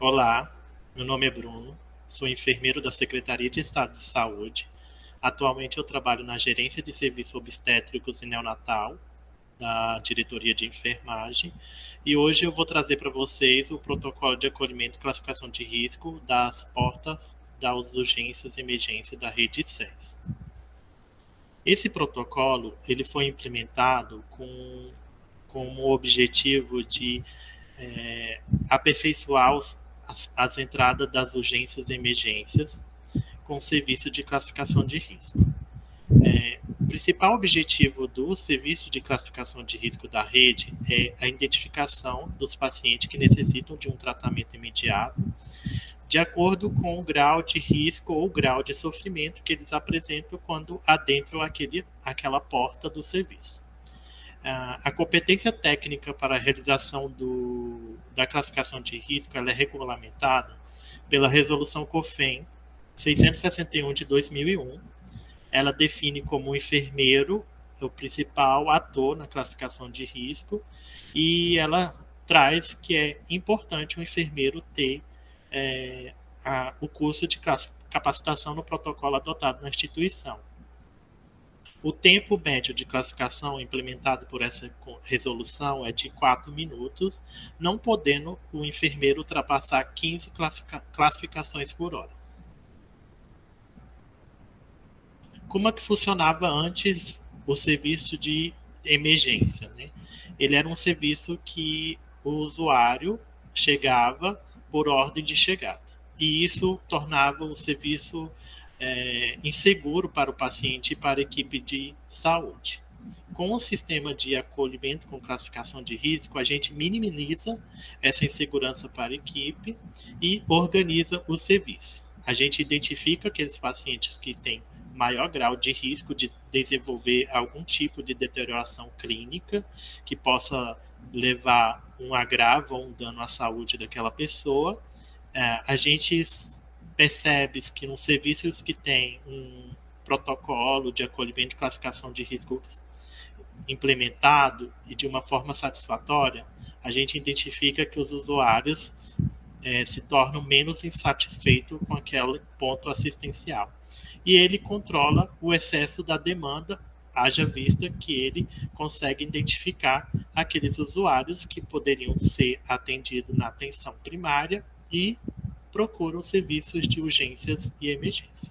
Olá, meu nome é Bruno, sou enfermeiro da Secretaria de Estado de Saúde. Atualmente eu trabalho na Gerência de Serviços Obstétricos e Neonatal, da Diretoria de Enfermagem, e hoje eu vou trazer para vocês o protocolo de acolhimento e classificação de risco das portas das urgências e emergência da rede SES. Esse protocolo ele foi implementado com o objetivo de aperfeiçoar as entradas das urgências e emergências com o serviço de classificação de risco. O principal objetivo do serviço de classificação de risco da rede é a identificação dos pacientes que necessitam de um tratamento imediato, de acordo com o grau de risco ou grau de sofrimento que eles apresentam quando adentram aquela porta do serviço. A competência técnica para a realização da classificação de risco ela é regulamentada pela Resolução COFEN 661 de 2001. Ela define como o enfermeiro o principal ator na classificação de risco e ela traz que é importante o enfermeiro ter o curso de capacitação no protocolo adotado na instituição. O tempo médio de classificação implementado por essa resolução é de 4 minutos, não podendo o enfermeiro ultrapassar 15 classificações por hora. Como é que funcionava antes o serviço de emergência, né? Ele era um serviço que o usuário chegava por ordem de chegada. E isso tornava o serviço inseguro para o paciente e para a equipe de saúde. Com o sistema de acolhimento com classificação de risco, a gente minimiza essa insegurança para a equipe e organiza o serviço. A gente identifica aqueles pacientes que têm maior grau de risco de desenvolver algum tipo de deterioração clínica que possa levar um agravo ou um dano à saúde daquela pessoa. A gente percebe que nos serviços que tem um protocolo de acolhimento e classificação de riscos implementado e de uma forma satisfatória, a gente identifica que os usuários se tornam menos insatisfeitos com aquele ponto assistencial. E ele controla o excesso da demanda, haja vista que ele consegue identificar aqueles usuários que poderiam ser atendidos na atenção primária e procuram serviços de urgências e emergência.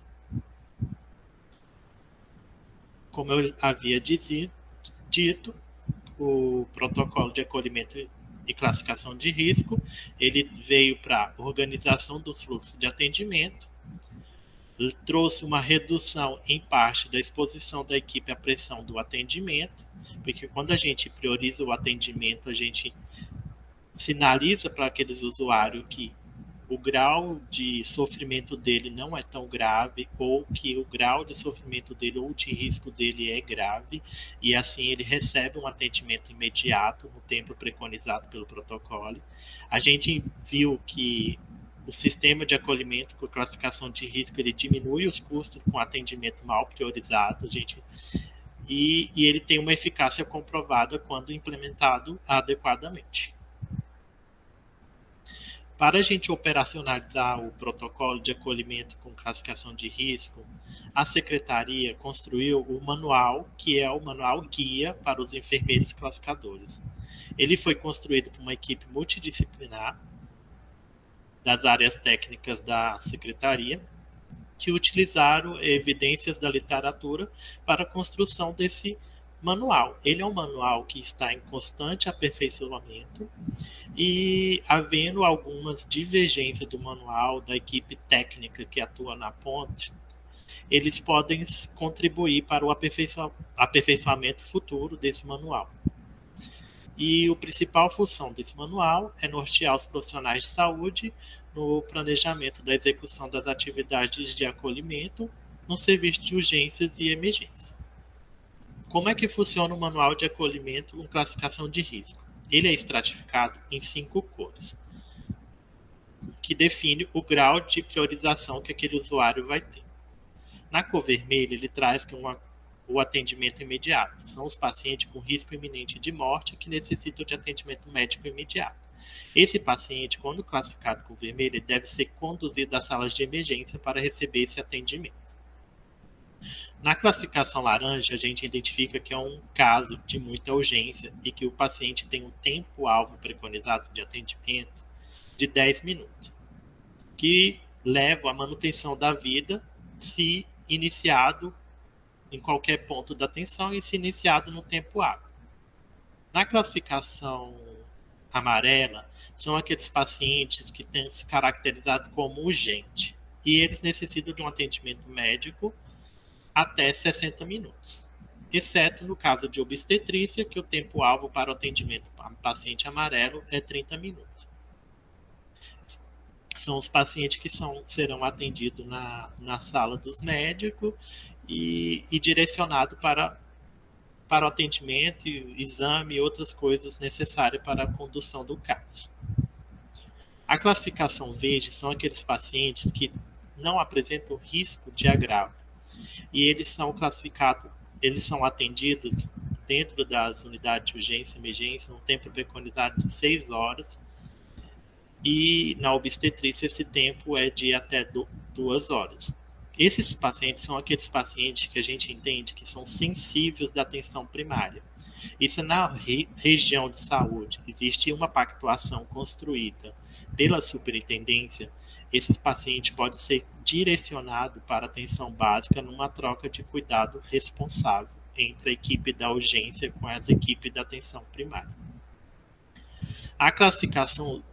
Como eu havia dito, o protocolo de acolhimento e classificação de risco, ele veio para organização dos fluxos de atendimento, trouxe uma redução em parte da exposição da equipe à pressão do atendimento, porque quando a gente prioriza o atendimento, a gente sinaliza para aqueles usuários que o grau de sofrimento dele não é tão grave ou que o grau de sofrimento dele ou de risco dele é grave e assim ele recebe um atendimento imediato no tempo preconizado pelo protocolo. A gente viu que o sistema de acolhimento com classificação de risco ele diminui os custos com atendimento mal priorizado, e ele tem uma eficácia comprovada quando implementado adequadamente. Para a gente operacionalizar o protocolo de acolhimento com classificação de risco, a Secretaria construiu o manual, que é o manual guia para os enfermeiros classificadores. Ele foi construído por uma equipe multidisciplinar das áreas técnicas da Secretaria, que utilizaram evidências da literatura para a construção desse manual. Ele é um manual que está em constante aperfeiçoamento e havendo algumas divergências do manual da equipe técnica que atua na ponte, eles podem contribuir para o aperfeiçoamento futuro desse manual. E a principal função desse manual é nortear os profissionais de saúde no planejamento da execução das atividades de acolhimento no serviço de urgências e emergência. Como é que funciona o manual de acolhimento com classificação de risco? Ele é estratificado em 5 cores, que define o grau de priorização que aquele usuário vai ter. Na cor vermelha, ele traz que o atendimento imediato. São os pacientes com risco iminente de morte que necessitam de atendimento médico imediato. Esse paciente, quando classificado com vermelho, ele deve ser conduzido às salas de emergência para receber esse atendimento. Na classificação laranja, a gente identifica que é um caso de muita urgência e que o paciente tem um tempo-alvo preconizado de atendimento de 10 minutos, que leva à manutenção da vida se iniciado em qualquer ponto da atenção e se iniciado no tempo hábil. Na classificação amarela, são aqueles pacientes que têm se caracterizado como urgente e eles necessitam de um atendimento médico até 60 minutos, exceto no caso de obstetrícia, que o tempo-alvo para o atendimento para paciente amarelo é 30 minutos. São os pacientes que serão atendidos na sala dos médicos e direcionados para o atendimento, exame e outras coisas necessárias para a condução do caso. A classificação verde são aqueles pacientes que não apresentam risco de agravo e eles são classificados, eles são atendidos dentro das unidades de urgência e emergência no tempo preconizado de 6 horas e na obstetrícia esse tempo é de até 2 horas. Esses pacientes são aqueles pacientes que a gente entende que são sensíveis da atenção primária. E se na região de saúde existe uma pactuação construída pela superintendência, esse paciente pode ser direcionado para atenção básica numa troca de cuidado responsável entre a equipe da urgência com as equipes da atenção primária. A classificação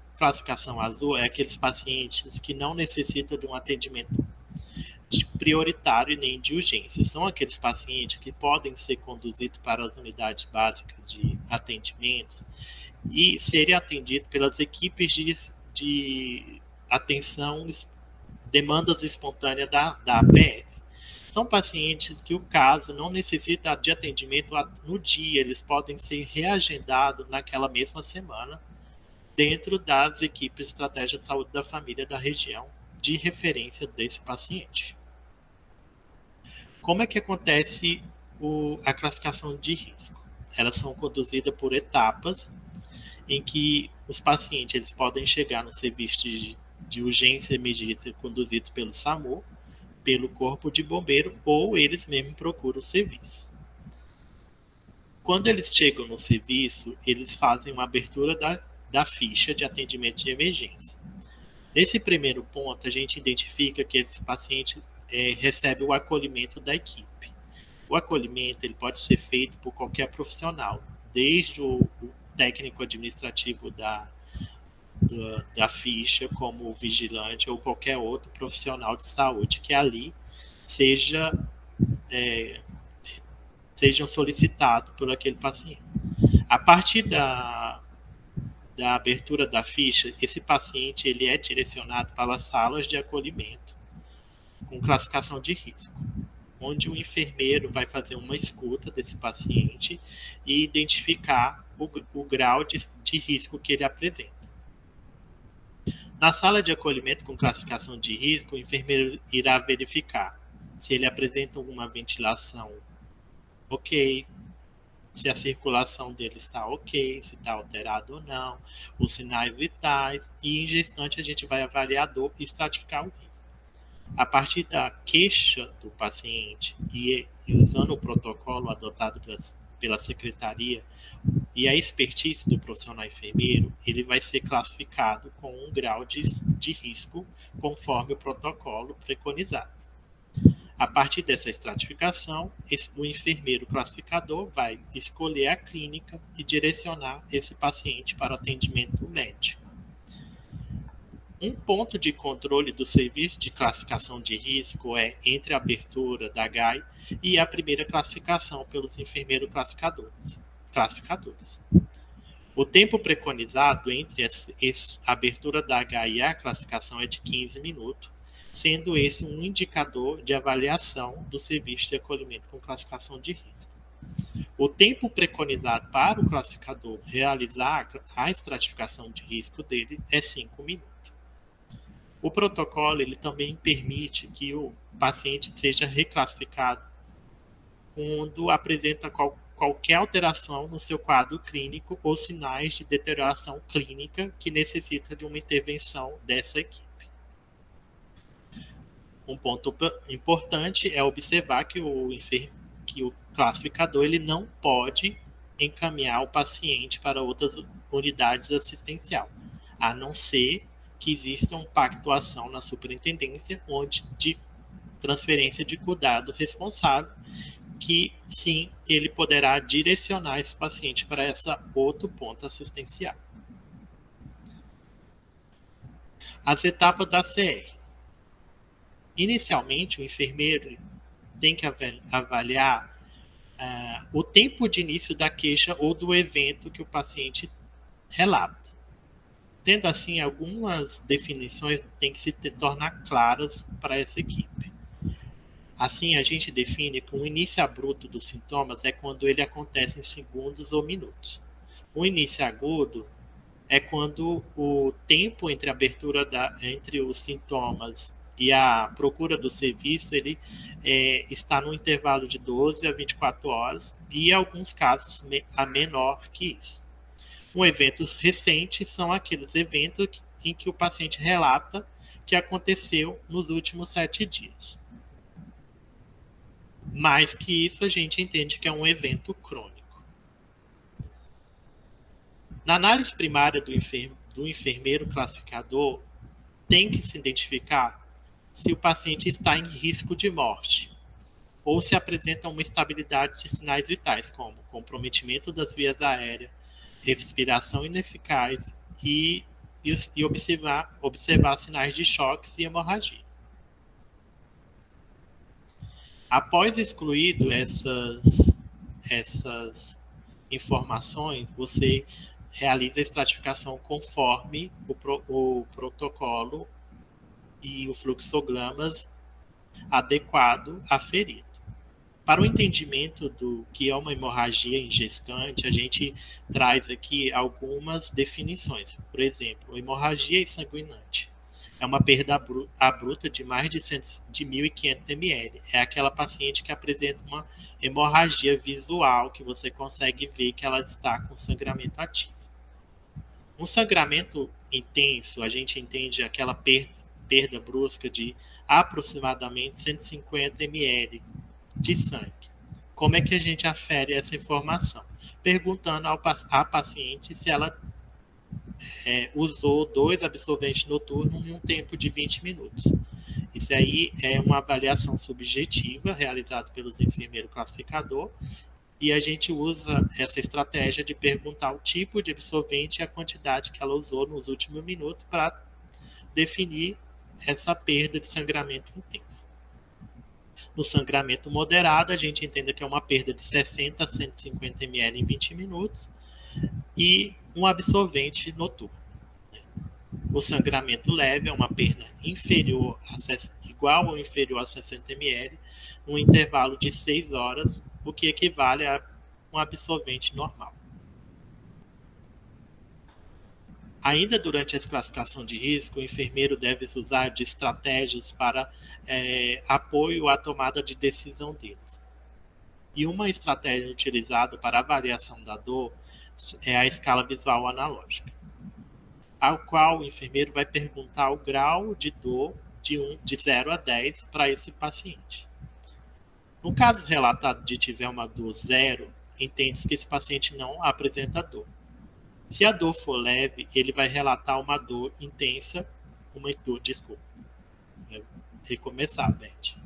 azul é aqueles pacientes que não necessitam de um atendimento prioritário nem de urgência. São aqueles pacientes que podem ser conduzidos para as unidades básicas de atendimento e serem atendidos pelas equipes de atenção, demandas espontâneas da APS. São pacientes que o caso não necessita de atendimento no dia, eles podem ser reagendados naquela mesma semana dentro das equipes de estratégia de saúde da família da região de referência desse paciente. Como é que acontece a classificação de risco? Elas são conduzidas por etapas em que os pacientes eles podem chegar no serviço de urgência e emergência conduzido pelo SAMU, pelo corpo de bombeiro ou eles mesmos procuram o serviço. Quando eles chegam no serviço, eles fazem uma abertura da ficha de atendimento de emergência. Nesse primeiro ponto, a gente identifica que esse paciente recebe o acolhimento da equipe. O acolhimento ele pode ser feito por qualquer profissional, desde o técnico administrativo da ficha, como o vigilante ou qualquer outro profissional de saúde que ali sejam solicitados por aquele paciente. A partir da abertura da ficha, esse paciente ele é direcionado para as salas de acolhimento com classificação de risco, onde o enfermeiro vai fazer uma escuta desse paciente e identificar o grau de risco que ele apresenta. Na sala de acolhimento com classificação de risco, o enfermeiro irá verificar se ele apresenta alguma ventilação ok, se a circulação dele está ok, se está alterado ou não, os sinais vitais, e em gestante a gente vai avaliar a dor e estratificar o risco. A partir da queixa do paciente e usando o protocolo adotado pela secretaria e a expertise do profissional enfermeiro, ele vai ser classificado com um grau de risco conforme o protocolo preconizado. A partir dessa estratificação, o enfermeiro classificador vai escolher a clínica e direcionar esse paciente para atendimento médico. Um ponto de controle do serviço de classificação de risco é entre a abertura da GAI e a primeira classificação pelos enfermeiros classificadores. O tempo preconizado entre a abertura da GAI e a classificação é de 15 minutos, sendo esse um indicador de avaliação do serviço de acolhimento com classificação de risco. O tempo preconizado para o classificador realizar a estratificação de risco dele é 5 minutos. O protocolo ele também permite que o paciente seja reclassificado quando apresenta qualquer alteração no seu quadro clínico ou sinais de deterioração clínica que necessita de uma intervenção dessa equipe. Um ponto importante é observar que o classificador ele não pode encaminhar o paciente para outras unidades assistenciais, a não ser que exista uma pactuação na superintendência onde de transferência de cuidado responsável, que sim, ele poderá direcionar esse paciente para essa outro ponto assistencial. As etapas da CR. Inicialmente, o enfermeiro tem que avaliar o tempo de início da queixa ou do evento que o paciente relata. Tendo assim, algumas definições têm que se tornar claras para essa equipe. Assim, a gente define que o início abrupto dos sintomas é quando ele acontece em segundos ou minutos. O início agudo é quando o tempo entre a abertura entre os sintomas e a procura do serviço ele está no intervalo de 12 a 24 horas e, em alguns casos, a menor que isso. Eventos recentes são aqueles eventos em que o paciente relata que aconteceu nos últimos 7 dias. Mais que isso, a gente entende que é um evento crônico. Na análise primária do enfermeiro classificador, tem que se identificar se o paciente está em risco de morte ou se apresenta uma estabilidade de sinais vitais, como comprometimento das vias aéreas, respiração ineficaz e observar sinais de choques e hemorragia. Após excluído essas informações, você realiza a estratificação conforme o protocolo e o fluxogramas adequado aferido. Para o entendimento do que é uma hemorragia em gestante, a gente traz aqui algumas definições. Por exemplo, hemorragia insanguinante é uma perda abrupta de mais de 1.500 ml. É aquela paciente que apresenta uma hemorragia visual, que você consegue ver que ela está com sangramento ativo. Um sangramento intenso, a gente entende aquela perda brusca de aproximadamente 150 ml de sangue. Como é que a gente afere essa informação? Perguntando à paciente se ela usou 2 absorventes noturnos em um tempo de 20 minutos. Isso aí é uma avaliação subjetiva realizada pelos enfermeiros classificador e a gente usa essa estratégia de perguntar o tipo de absorvente e a quantidade que ela usou nos últimos minutos para definir essa perda de sangramento intenso. No sangramento moderado, a gente entende que é uma perda de 60 a 150 ml em 20 minutos e um absorvente noturno. O sangramento leve é uma perda igual ou inferior a 60 ml, num intervalo de 6 horas, o que equivale a um absorvente normal. Ainda durante a classificação de risco, o enfermeiro deve usar de estratégias para apoio à tomada de decisão deles. E uma estratégia utilizada para avaliação da dor é a escala visual analógica, ao qual o enfermeiro vai perguntar o grau de dor de 0 a 10 para esse paciente. No caso relatado de tiver uma dor 0, entende-se que esse paciente não apresenta dor. Se a dor for leve, ele vai relatar uma dor intensa, recomeçar, Beth.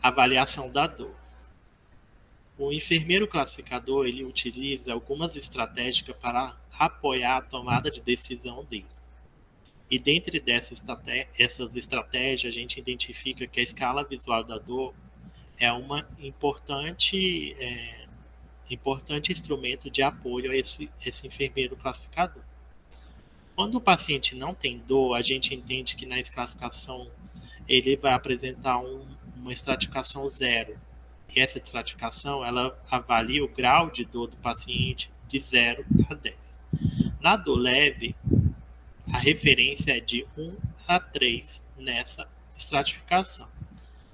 Avaliação da dor. O enfermeiro classificador ele utiliza algumas estratégias para apoiar a tomada de decisão dele. E dentre essas estratégias, a gente identifica que a escala visual da dor é uma importante instrumento de apoio a esse enfermeiro classificador. Quando o paciente não tem dor, a gente entende que na classificação ele vai apresentar uma estratificação 0. E essa estratificação ela avalia o grau de dor do paciente de 0 a 10. Na dor leve, a referência é de 1 a 3 nessa estratificação.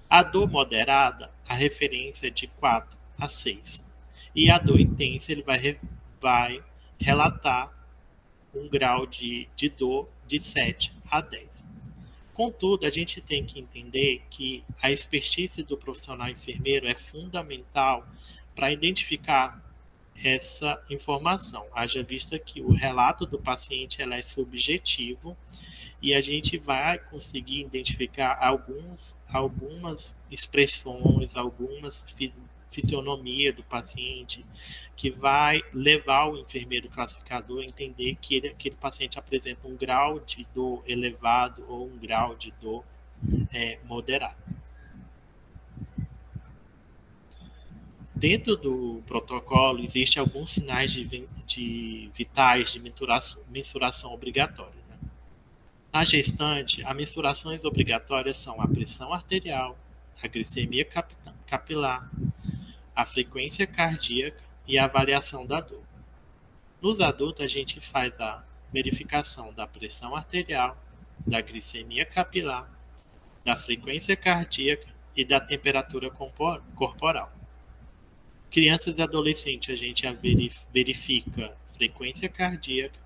A dor moderada, a referência é de 4 a 6. E a dor intensa, ele vai relatar um grau de dor de 7 a 10. Contudo, a gente tem que entender que a expertise do profissional enfermeiro é fundamental para identificar essa informação. Haja vista que o relato do paciente ela é subjetivo e a gente vai conseguir identificar algumas expressões, algumas fisionomia do paciente, que vai levar o enfermeiro classificador a entender que aquele paciente apresenta um grau de dor elevado ou um grau de dor moderado. Dentro do protocolo, existem alguns sinais de vitais de mensuração obrigatória. Né? Na gestante, as mensurações obrigatórias são a pressão arterial, a glicemia capilar, a frequência cardíaca e a avaliação da dor. Nos adultos, a gente faz a verificação da pressão arterial, da glicemia capilar, da frequência cardíaca e da temperatura corporal. Crianças e adolescentes, a gente verifica frequência cardíaca,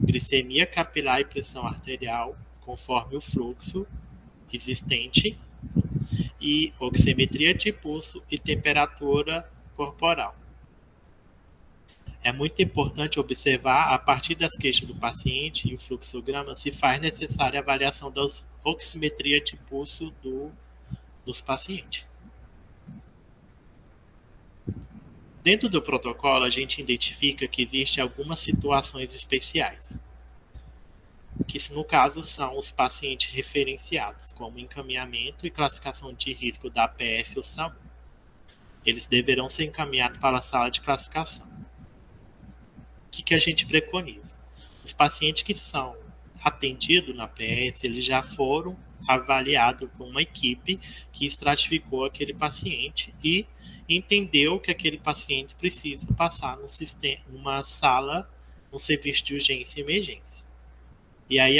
glicemia capilar e pressão arterial, conforme o fluxo existente, e oximetria de pulso e temperatura corporal. É muito importante observar, a partir das queixas do paciente e o fluxograma, se faz necessária a avaliação da oximetria de pulso dos pacientes. Dentro do protocolo, a gente identifica que existem algumas situações especiais, que no caso são os pacientes referenciados, como encaminhamento e classificação de risco da APS ou SAMU. Eles deverão ser encaminhados para a sala de classificação. O que a gente preconiza? Os pacientes que são atendidos na APS, eles já foram avaliados por uma equipe que estratificou aquele paciente e entendeu que aquele paciente precisa passar numa sala, um serviço de urgência e emergência. E aí,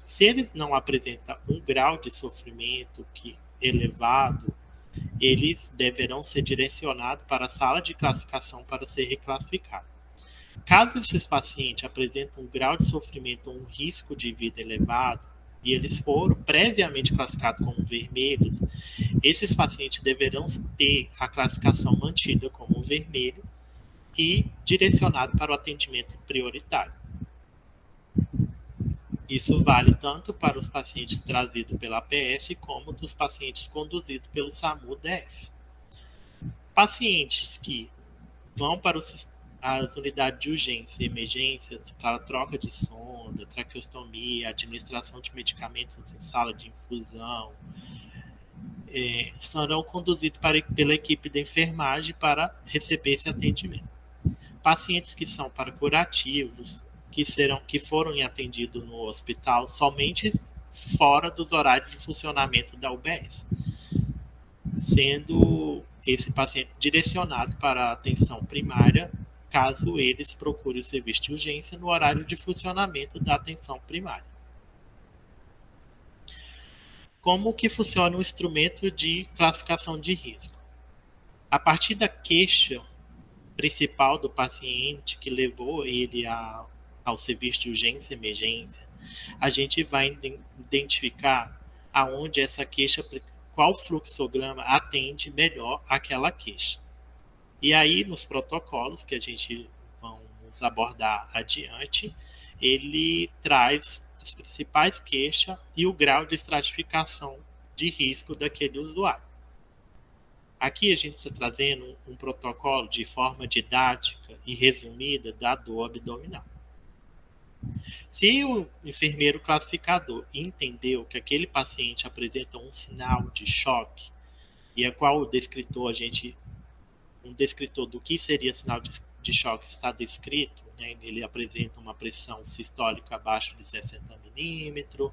se eles não apresentam um grau de sofrimento elevado, eles deverão ser direcionados para a sala de classificação para ser reclassificado. Caso esses pacientes apresentem um grau de sofrimento ou um risco de vida elevado, e eles foram previamente classificados como vermelhos, esses pacientes deverão ter a classificação mantida como vermelho e direcionado para o atendimento prioritário. Isso vale tanto para os pacientes trazidos pela APS como dos pacientes conduzidos pelo SAMU-DF. Pacientes que vão para as unidades de urgência e emergência para troca de sonda, traqueostomia, administração de medicamentos em sala de infusão, serão conduzidos pela equipe de enfermagem para receber esse atendimento. Pacientes que são para curativos, que foram atendidos no hospital somente fora dos horários de funcionamento da UBS, sendo esse paciente direcionado para a atenção primária, caso eles procurem o serviço de urgência no horário de funcionamento da atenção primária. Como que funciona o instrumento de classificação de risco? A partir da queixa principal do paciente que levou ele ao serviço de urgência e emergência, a gente vai identificar aonde essa queixa, qual fluxograma atende melhor aquela queixa. E aí, nos protocolos que a gente vamos abordar adiante, ele traz as principais queixas e o grau de estratificação de risco daquele usuário. Aqui a gente está trazendo um protocolo de forma didática e resumida da dor abdominal. Se o enfermeiro classificador entendeu que aquele paciente apresenta um sinal de choque, e a qual o descritor, um descritor do que seria sinal de choque está descrito, né? Ele apresenta uma pressão sistólica abaixo de 60 milímetros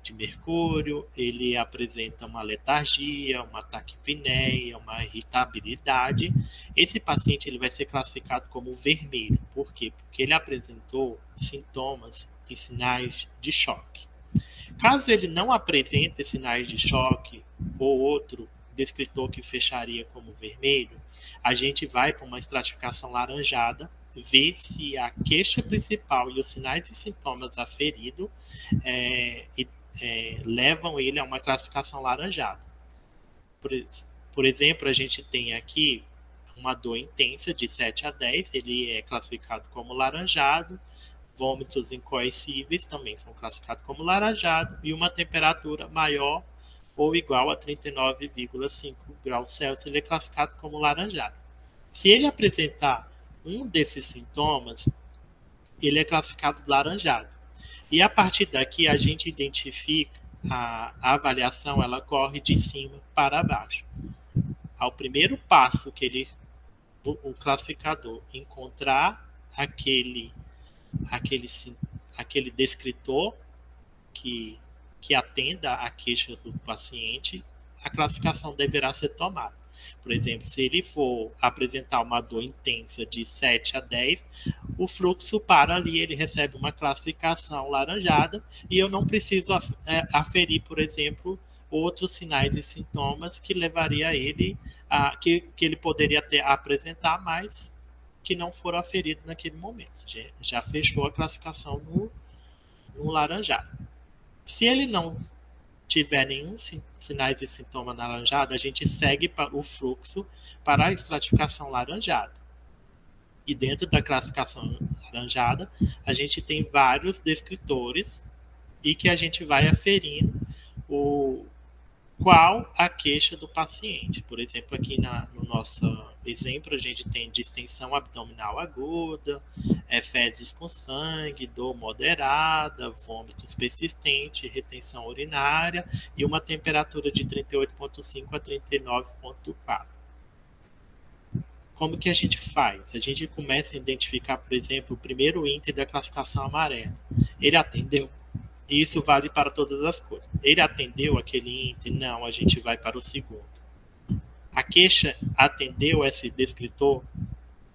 de mercúrio, ele apresenta uma letargia, uma taquipneia, uma irritabilidade. Esse paciente ele vai ser classificado como vermelho. Por quê? Porque ele apresentou sintomas e sinais de choque. Caso ele não apresente sinais de choque ou outro descritor que fecharia como vermelho, a gente vai para uma estratificação laranjada, ver se a queixa principal e os sinais e sintomas aferidos levam ele a uma classificação laranjada. Por exemplo, a gente tem aqui uma dor intensa de 7 a 10, ele é classificado como laranjado, vômitos incoercíveis também são classificados como laranjado, e uma temperatura maior ou igual a 39,5 graus Celsius, ele é classificado como laranjado. Se ele apresentar um desses sintomas, ele é classificado laranjado. E a partir daqui a gente identifica a avaliação, ela corre de cima para baixo. Ao primeiro passo que o classificador encontrar aquele descritor que atenda à queixa do paciente, a classificação deverá ser tomada. Por exemplo, se ele for apresentar uma dor intensa de 7 a 10, o fluxo para ali, ele recebe uma classificação laranjada e eu não preciso aferir, por exemplo, outros sinais e sintomas que levaria ele que ele poderia apresentar, mas que não foram aferidos naquele momento. Já fechou a classificação no laranjado. Se ele não tiver nenhum sinais e sintoma laranjado, a gente segue o fluxo para a estratificação laranjada. E dentro da classificação laranjada, a gente tem vários descritores e que a gente vai aferindo qual a queixa do paciente. Por exemplo, aqui no nosso exemplo, a gente tem distensão abdominal aguda, fezes com sangue, dor moderada, vômitos persistentes, retenção urinária e uma temperatura de 38,5 a 39,4. Como que a gente faz? A gente começa a identificar, por exemplo, o primeiro índice da classificação amarela. Ele atendeu? E isso vale para todas as cores. Ele atendeu aquele índice? Não, a gente vai para o segundo. A queixa atendeu esse descritor?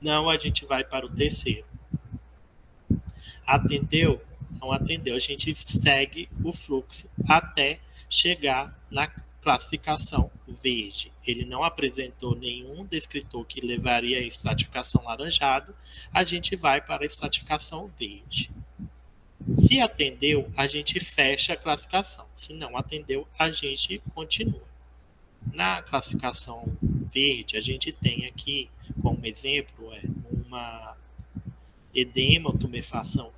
Não, a gente vai para o terceiro. Atendeu? Não atendeu. A gente segue o fluxo até chegar na classificação verde. Ele não apresentou nenhum descritor que levaria à estratificação laranjada, a gente vai para a estratificação verde. Se atendeu, a gente fecha a classificação. Se não atendeu, a gente continua. Na classificação verde, a gente tem aqui, como exemplo, uma edema ou tumefação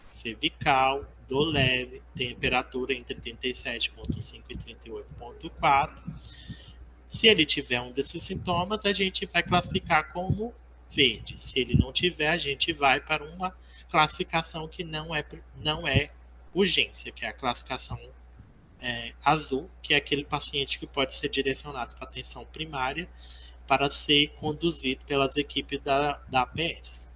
cervical, dor leve, temperatura entre 37,5 e 38,4. Se ele tiver um desses sintomas, a gente vai classificar como verde. Se ele não tiver, a gente vai para uma classificação que não é urgência, que é a classificação azul, que é aquele paciente que pode ser direcionado para atenção primária para ser conduzido pelas equipes da APS.